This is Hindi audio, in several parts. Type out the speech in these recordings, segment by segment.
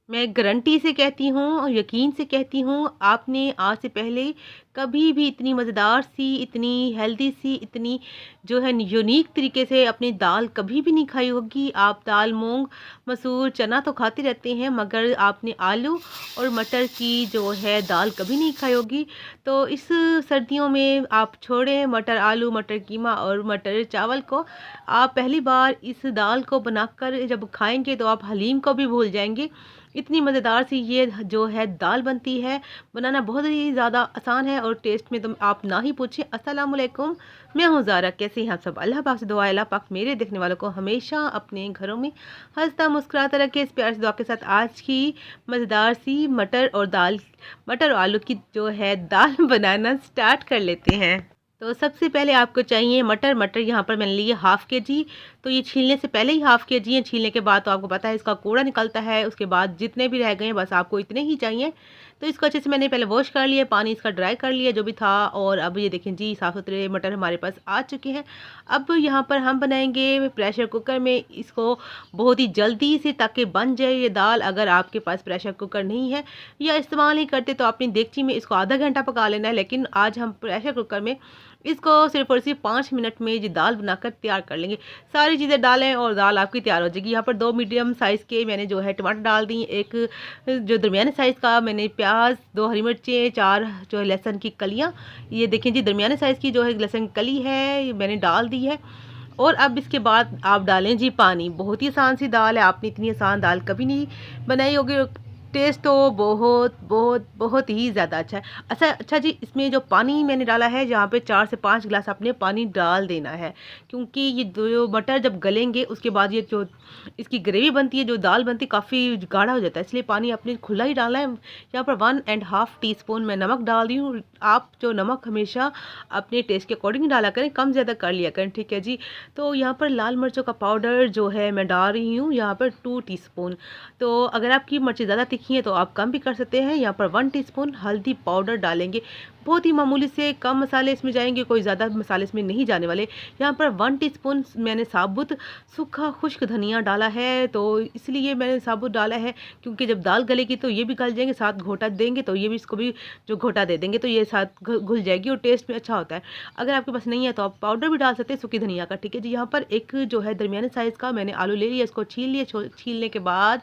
मैं गारंटी से कहती हूँ और यकीन से कहती हूँ, आपने आज से पहले कभी भी इतनी मज़ेदार सी, इतनी हेल्दी सी, इतनी जो है यूनिक तरीके से अपनी दाल कभी भी नहीं खाई होगी। आप दाल मूँग, मसूर, चना तो खाते रहते हैं, मगर आपने आलू और मटर की जो है दाल कभी नहीं खाई होगी। तो इस सर्दियों में आप छोड़ें मटर आलू, मटर कीमा और मटर चावल को, आप पहली बार इस दाल को बनाकर जब खाएँगे तो आप हलीम को भी भूल जाएँगे। इतनी मज़ेदार सी ये जो है दाल बनती है, बनाना बहुत ही ज़्यादा आसान है और टेस्ट में तो आप ना ही पूछें। अस्सलाम वालेकुम, मैं हूँ ज़ारा, कैसे हैं आप सब? अल्लाह पाक से दुआ है, अल्लाह पाक मेरे देखने वालों को हमेशा अपने घरों में हँसता मुस्कुराता रखे। इस प्यार से दुआ के साथ आज की मज़ेदार सी मटर और आलू की जो है दाल बनाना स्टार्ट कर लेते हैं। तो सबसे पहले आपको चाहिए मटर यहाँ पर मैंने लिए हाफ़ केजी। तो ये छीलने से पहले ही हाफ़ केजी है, छीलने के बाद तो आपको पता है इसका कोड़ा निकलता है। उसके बाद जितने भी रह गए हैं बस आपको इतने ही चाहिए। तो इसको अच्छे से मैंने पहले वॉश कर लिया, पानी इसका ड्राई कर लिया जो भी था। और अब ये देखें जी, साफ़ सुथरे मटर हमारे पास आ चुके हैं। अब यहाँ पर हम बनाएंगे प्रेशर कुकर में इसको बहुत ही जल्दी से, ताकि बन जाए ये दाल। अगर आपके पास प्रेशर कुकर नहीं है या इस्तेमाल नहीं करते तो अपनी देगची में इसको आधा घंटा पका लेना है, लेकिन आज हम प्रेशर कुकर में इसको सिर्फ़ और सिर्फ 5 मिनट में ये दाल बनाकर तैयार कर लेंगे। सारी चीज़ें डालें और दाल आपकी तैयार हो जाएगी। यहाँ पर 2 मीडियम साइज़ के मैंने जो है टमाटर डाल दी, एक जो दरमियाने साइज़ का मैंने प्याज, 2 हरी मिर्चें, 4 जो है लहसुन की कलियाँ, ये देखें जी दरमियाने साइज़ की जो है लहसुन की कली है, ये मैंने डाल दी है। और अब इसके बाद आप डालें जी पानी। बहुत ही आसान सी दाल है, आपने इतनी आसान दाल कभी नहीं बनाई होगी। टेस्ट तो बहुत बहुत बहुत ही ज़्यादा अच्छा है। अच्छा जी, इसमें जो पानी मैंने डाला है, यहाँ पे 4 से 5 गिलास आपने पानी डाल देना है, क्योंकि ये जो मटर जब गलेंगे उसके बाद ये जो इसकी ग्रेवी बनती है, जो दाल बनती है, काफ़ी गाढ़ा हो जाता है, इसलिए पानी आपने खुला ही डालना है। यहाँ पर 1.5 टीस्पून मैं नमक डाल रही हूँ। आप जो नमक हमेशा अपने टेस्ट के अकॉर्डिंग डाला करें, कम ज़्यादा कर लिया करें, ठीक है जी। तो यहाँ पर लाल मिर्चों का पाउडर जो है मैं डाल रही हूँ यहाँ पर 2 टीस्पून। तो अगर आपकी मिर्चें ज़्यादा तीखी हैं तो आप कम भी कर सकते हैं। यहाँ पर 1 टीस्पून हल्दी पाउडर डालेंगे, बहुत ही मामूली से कम मसाले इसमें जाएंगे, कोई ज़्यादा मसाले इसमें नहीं जाने वाले। यहाँ पर 1 टीस्पून मैंने साबुत सूखा खुश्क धनिया डाला है, तो इसलिए मैंने साबुत डाला है क्योंकि जब दाल गलेगी तो ये भी गल जाएंगे, साथ घोटा देंगे तो ये भी, इसको भी जो घोटा दे देंगे तो ये साथ घुल जाएगी और टेस्ट में अच्छा होता है। अगर आपके पास नहीं है तो आप पाउडर भी डाल सकते हैं सूखी धनिया का, ठीक है जी। यहाँ पर एक जो है दरमियाने साइज़ का मैंने आलू ले लिया, इसको छील लिया, छीलने के बाद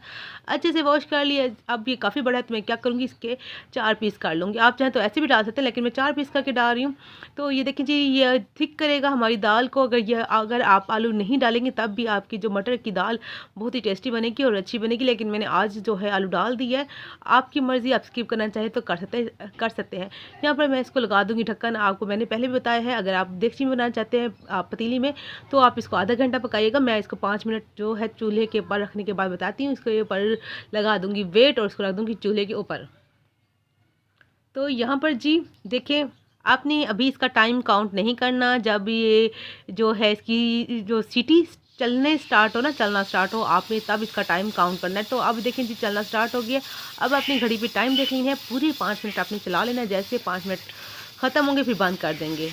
अच्छे से वॉश कर लिया। अब ये काफ़ी बड़ा है तो मैं क्या करूँगी, इसके 4 पीस कर लूँगी। आप चाहें तो ऐसे भी डाल सकते हैं, लेकिन मैं 4 पीस करके डाल रही हूँ। तो ये देखिए जी, ये थिक करेगा हमारी दाल को। अगर आप आलू नहीं डालेंगे तब भी आपकी जो मटर की दाल बहुत ही टेस्टी बनेगी और अच्छी बनेगी, लेकिन मैंने आज जो है आलू डाल दिया है। आपकी मर्ज़ी, आप स्किप करना चाहें तो कर सकते हैं। यहाँ पर मैं इसको लगा दूँगी ढक्कन। आपको मैंने पहले भी बताया है, अगर आप देगची में बनाना चाहते हैं, आप पतीली में, तो आप इसको आधा घंटा पकाइएगा। मैं इसको 5 मिनट जो है चूल्हे के ऊपर रखने के बाद बताती हूँ। इसके ऊपर लगा दूँगी वेट और उसको रख दूँगी चूल्हे के ऊपर। तो यहाँ पर जी देखें, आपने अभी इसका टाइम काउंट नहीं करना। जब ये जो है इसकी जो सीटी चलना स्टार्ट हो, आपने तब इसका टाइम काउंट करना है। तो अब देखें जी, चलना स्टार्ट हो गया। अब अपनी घड़ी पे टाइम देख लेना है, पूरे 5 मिनट आपने चला लेना है। जैसे 5 मिनट ख़त्म होंगे फिर बंद कर देंगे।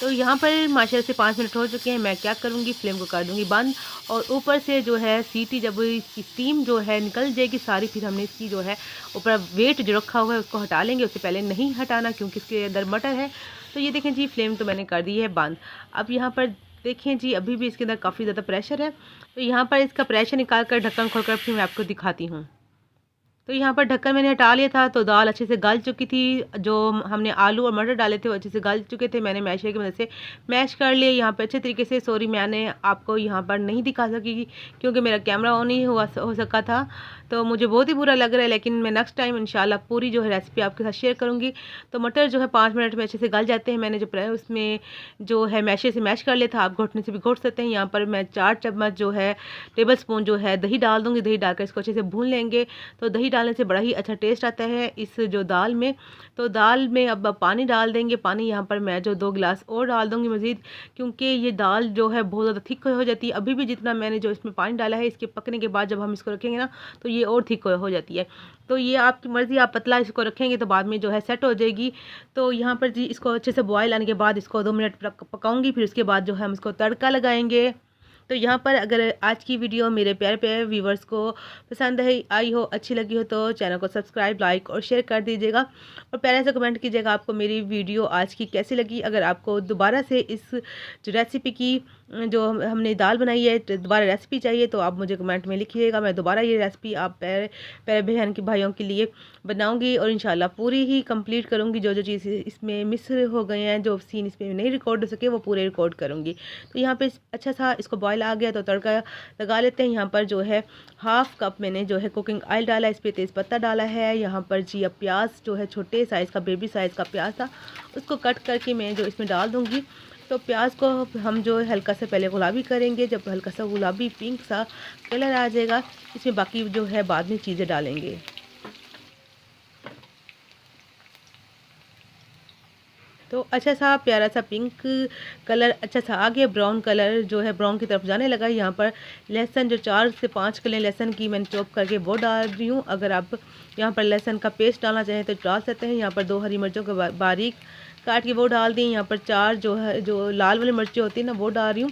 तो यहाँ पर माशाल्लाह से 5 मिनट हो चुके हैं। मैं क्या करूँगी, फ्लेम को कर दूँगी बंद, और ऊपर से जो है सीटी, जब इसकी स्टीम जो है निकल जाएगी सारी, फिर हमने इसकी जो है ऊपर वेट जो रखा हुआ है उसको हटा लेंगे। उससे पहले नहीं हटाना क्योंकि इसके अंदर मटर है। तो ये देखें जी, फ्लेम तो मैंने कर दी है बंद। अब यहाँ पर देखें जी, अभी भी इसके अंदर काफ़ी ज़्यादा प्रेशर है। तो यहाँ पर इसका प्रेशर निकाल कर ढक्कन खोल कर फिर मैं आपको दिखाती हूँ। तो यहाँ पर ढक्कन मैंने हटा लिया था, तो दाल अच्छे से गल चुकी थी। जो हमने आलू और मटर डाले थे वो अच्छे से गल चुके थे। मैंने मैशर की मदद से मैश कर लिए यहाँ पे अच्छे तरीके से। सॉरी, मैंने आपको यहाँ पर नहीं दिखा सकी क्योंकि मेरा कैमरा ऑन नहीं हो सका था, तो मुझे बहुत ही बुरा लग रहा है। लेकिन मैं नेक्स्ट टाइम इंशाल्लाह पूरी जो है रेसिपी आपके साथ शेयर करूँगी। तो मटर जो है 5 मिनट में अच्छे से गल जाते हैं। मैंने जो उसमें जो है मैशर से मैश कर लिया था, आप घोटने से भी घोट सकते हैं। यहाँ पर मैं 4 चम्मच जो है टेबल स्पून जो है दही डाल दूँगी। दही डालकर इसको अच्छे से भून लेंगे। तो दही डालने से बड़ा ही अच्छा टेस्ट आता है इस जो दाल में। तो दाल में अब पानी डाल देंगे। पानी यहाँ पर मैं जो 2 गिलास और डाल दूँगी मज़ीद, क्योंकि ये दाल जो है बहुत ज़्यादा थिक हो जाती है। अभी भी जितना मैंने जो इसमें पानी डाला है, इसके पकने के बाद जब हम इसको रखेंगे ना, तो ये और थिक हो जाती है। तो ये आपकी मर्ज़ी, आप पतला इसको रखेंगे तो बाद में जो है सेट हो जाएगी। तो यहाँ पर जी इसको अच्छे से बॉयल आने के बाद इसको 2 मिनट पकाऊंगी। फिर उसके बाद जो है हम इसको तड़का लगाएंगे। तो यहाँ पर अगर आज की वीडियो मेरे प्यारे प्यारे व्यूवर्स को पसंद आई हो, अच्छी लगी हो, तो चैनल को सब्सक्राइब, लाइक और शेयर कर दीजिएगा और प्यारे से कमेंट कीजिएगा आपको मेरी वीडियो आज की कैसी लगी। अगर आपको दोबारा से इस जो रेसिपी की जो हमने दाल बनाई है दोबारा रेसिपी चाहिए तो आप मुझे कमेंट में लिखिएगा। मैं दोबारा ये रेसिपी आप प्यारे प्यारे बहन के भाइयों के लिए बनाऊंगी और इंशाल्लाह पूरी ही कंप्लीट करूंगी। जो जो चीज़ इसमें मिस हो गए हैं, जो सीन इसमें नहीं रिकॉर्ड हो सके, वो पूरे रिकॉर्ड करूंगी। तो यहाँ पे अच्छा सा इसको बॉयल आ गया तो तड़का लगा लेते हैं। यहाँ पर जो है हाफ कप मैंने जो है कुकिंग ऑयल डाला है, इस पर तेज़पत्ता डाला है। यहाँ पर जी अब प्याज जो है छोटे साइज़ का बेबी साइज़ का प्याज था, उसको कट करके मैं जो इसमें डाल दूँगी। तो प्याज को हम जो है हल्का सा पहले गुलाबी करेंगे, जब हल्का सा गुलाबी पिंक सा कलर आ जाएगा इसमें बाकी जो है बाद में चीज़ें डालेंगे। तो अच्छा सा प्यारा सा पिंक कलर अच्छा सा आ गया, ब्राउन कलर जो है ब्राउन की तरफ जाने लगा। यहाँ पर लहसुन जो 4 से 5 कलियां लहसुन की मैंने चॉप करके वो डाल रही हूँ। अगर आप यहाँ पर लहसुन का पेस्ट डालना चाहें तो डाल सकते हैं। यहाँ पर 2 हरी मिर्चों को बारीक काट के वो डाल दी। यहाँ पर 4 जो है जो लाल वाली मिर्चें होती है ना वो डाल रही हूँ।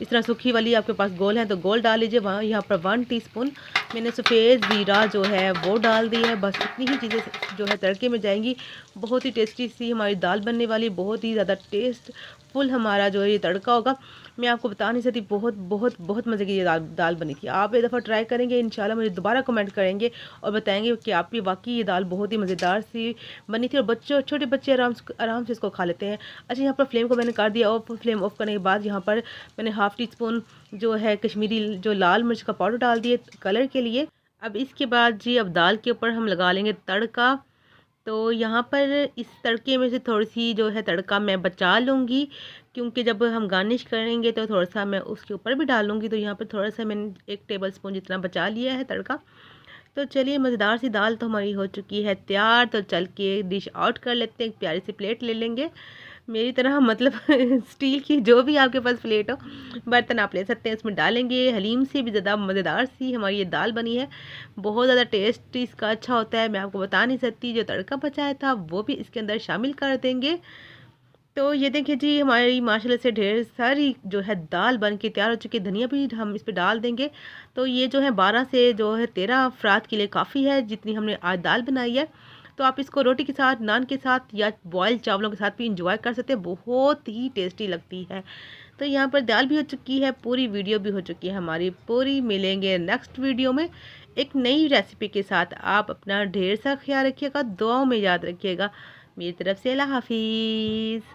इस तरह सूखी वाली आपके पास गोल है तो गोल डाल लीजिए। वहाँ यहाँ पर 1 टीस्पून मैंने सफ़ेद ज़ीरा जो है वो डाल दी है। बस इतनी ही चीज़ें जो है तड़के में जाएंगी। बहुत ही टेस्टी सी हमारी दाल बनने वाली, बहुत ही ज़्यादा टेस्टफुल हमारा जो है ये तड़का होगा। मैं आपको बता नहीं सकती, बहुत बहुत बहुत मज़े की ये दाल बनी थी। आप एक दफ़ा ट्राई करेंगे, इंशाल्लाह मुझे दोबारा कमेंट करेंगे और बताएंगे कि आपकी वाकई ये दाल बहुत ही मज़ेदार सी बनी थी और बच्चों छोटे बच्चे आराम से इसको खा लेते हैं। अच्छा, यहाँ पर फ्लेम को मैंने कर दिया ऑफ। फ्लेम ऑफ करने के बाद यहाँ पर मैंने हाफ़ टी स्पून जो है कश्मीरी जो लाल मिर्च का पाउडर डाल दिए कलर के लिए। अब इसके बाद जी अब दाल के ऊपर हम लगा लेंगे तड़का। तो यहाँ पर इस तड़के में से थोड़ी सी जो है तड़का मैं बचा लूँगी, क्योंकि जब हम गार्निश करेंगे तो थोड़ा सा मैं उसके ऊपर भी डाल लूँगी। तो यहाँ पर थोड़ा सा मैंने 1 टेबल स्पून जितना बचा लिया है तड़का। तो चलिए मज़ेदार सी दाल तो हमारी हो चुकी है तैयार। तो चल के डिश आउट कर लेते हैं, एक प्यारी सी प्लेट ले लेंगे मेरी तरह, मतलब स्टील की जो भी आपके पास प्लेट हो बर्तन आप ले सकते हैं, उसमें डालेंगे। हलीम से भी ज़्यादा मज़ेदार सी हमारी ये दाल बनी है, बहुत ज़्यादा टेस्ट इसका अच्छा होता है, मैं आपको बता नहीं सकती। जो तड़का बचाया था वो भी इसके अंदर शामिल कर देंगे। तो ये देखिए जी हमारी माशाल्लाह से ढेर सारी जो है दाल बन के तैयार हो चुकी है। धनिया भी हम इस पर डाल देंगे। तो ये जो है 12 से जो है 13 अफराद के लिए काफ़ी है जितनी हमने आज दाल बनाई है। तो आप इसको रोटी के साथ, नान के साथ या बॉयल चावलों के साथ भी इंजॉय कर सकते हैं, बहुत ही टेस्टी लगती है। तो यहाँ पर दाल भी हो चुकी है, पूरी वीडियो भी हो चुकी है हमारी पूरी। मिलेंगे नेक्स्ट वीडियो में एक नई रेसिपी के साथ। आप अपना ढेर सा ख्याल रखिएगा, दुआओं में याद रखिएगा। मेरी तरफ से अल्लाह हाफिज़।